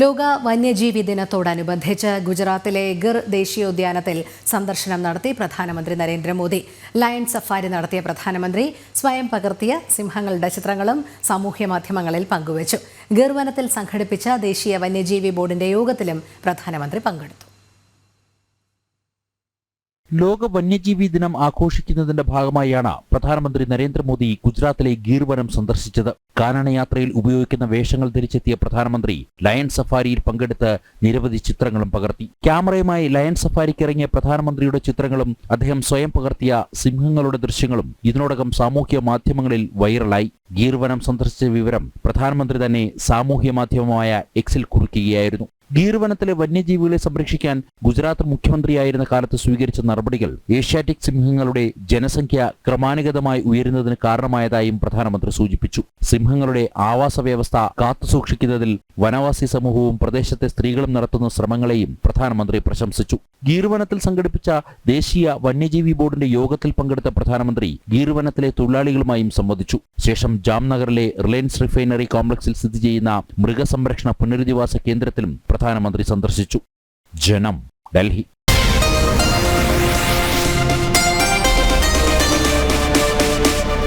ലോക വന്യജീവി ദിനത്തോടനുബന്ധിച്ച് ഗുജറാത്തിലെ ഗിർ ദേശീയോദ്യാനത്തിൽ സന്ദർശനം നടത്തി പ്രധാനമന്ത്രി നരേന്ദ്രമോദി. ലയൺ സഫാരി നടത്തിയ പ്രധാനമന്ത്രി സ്വയം പകർത്തിയ സിംഹങ്ങളുടെ ചിത്രങ്ങളും സാമൂഹ്യമാധ്യമങ്ങളിൽ പങ്കുവച്ചു. ഗിർ വനത്തിൽ സംഘടിപ്പിച്ച ദേശീയ വന്യജീവി ബോർഡിന്റെ യോഗത്തിലും പ്രധാനമന്ത്രി പങ്കെടുത്തു. ലോക വന്യജീവി ദിനം ആഘോഷിക്കുന്നതിന്റെ ഭാഗമായാണ് പ്രധാനമന്ത്രി നരേന്ദ്രമോദി ഗുജറാത്തിലെ ഗീർ വനം സന്ദർശിച്ചത്. കാനനയാത്രയിൽ ഉപയോഗിക്കുന്ന വേഷങ്ങൾ ധരിച്ചെത്തിയ പ്രധാനമന്ത്രി ലയൺ സഫാരിയിൽ പങ്കെടുത്ത് നിരവധി ചിത്രങ്ങളും പകർത്തി. ക്യാമറയുമായി ലയൺ സഫാരിക്ക് ഇറങ്ങിയ പ്രധാനമന്ത്രിയുടെ ചിത്രങ്ങളും അദ്ദേഹം സ്വയം പകർത്തിയ സിംഹങ്ങളുടെ ദൃശ്യങ്ങളും ഇതിനോടകം സാമൂഹ്യ മാധ്യമങ്ങളിൽ വൈറലായി. ഗീർ വനം സന്ദർശിച്ച വിവരം പ്രധാനമന്ത്രി തന്നെ സാമൂഹ്യ മാധ്യമമായ എക്സിൽ കുറിക്കുകയായിരുന്നു. ഗീർ വനത്തിലെ വന്യജീവികളെ സംരക്ഷിക്കാൻ ഗുജറാത്ത് മുഖ്യമന്ത്രിയായിരുന്ന കാലത്ത് സ്വീകരിച്ച നടപടികൾ ഏഷ്യാറ്റിക് സിംഹങ്ങളുടെ ജനസംഖ്യ ക്രമാനുഗതമായി ഉയരുന്നതിന് കാരണമായതായും പ്രധാനമന്ത്രി സൂചിപ്പിച്ചു. സിംഹങ്ങളുടെ ആവാസ വ്യവസ്ഥ കാത്തുസൂക്ഷിക്കുന്നതിൽ വനവാസി സമൂഹവും പ്രദേശത്തെ സ്ത്രീകളും നടത്തുന്ന ശ്രമങ്ങളെയും പ്രധാനമന്ത്രി പ്രശംസിച്ചു. ഗീർ വനത്തിൽ സംഘടിപ്പിച്ച ദേശീയ വന്യജീവി ബോർഡിന്റെ യോഗത്തിൽ പങ്കെടുത്ത പ്രധാനമന്ത്രി ഗീർ വനത്തിലെ തൊഴിലാളികളുമായും സംവദിച്ചു. ശേഷം ജാംനഗറിലെ റിലയൻസ് റിഫൈനറി കോംപ്ലക്സിൽ സ്ഥിതി ചെയ്യുന്ന മൃഗസംരക്ഷണ പുനരധിവാസ കേന്ദ്രത്തിലും പ്രധാനമന്ത്രി സന്ദർശിച്ചു. ജനം, ഡൽഹി.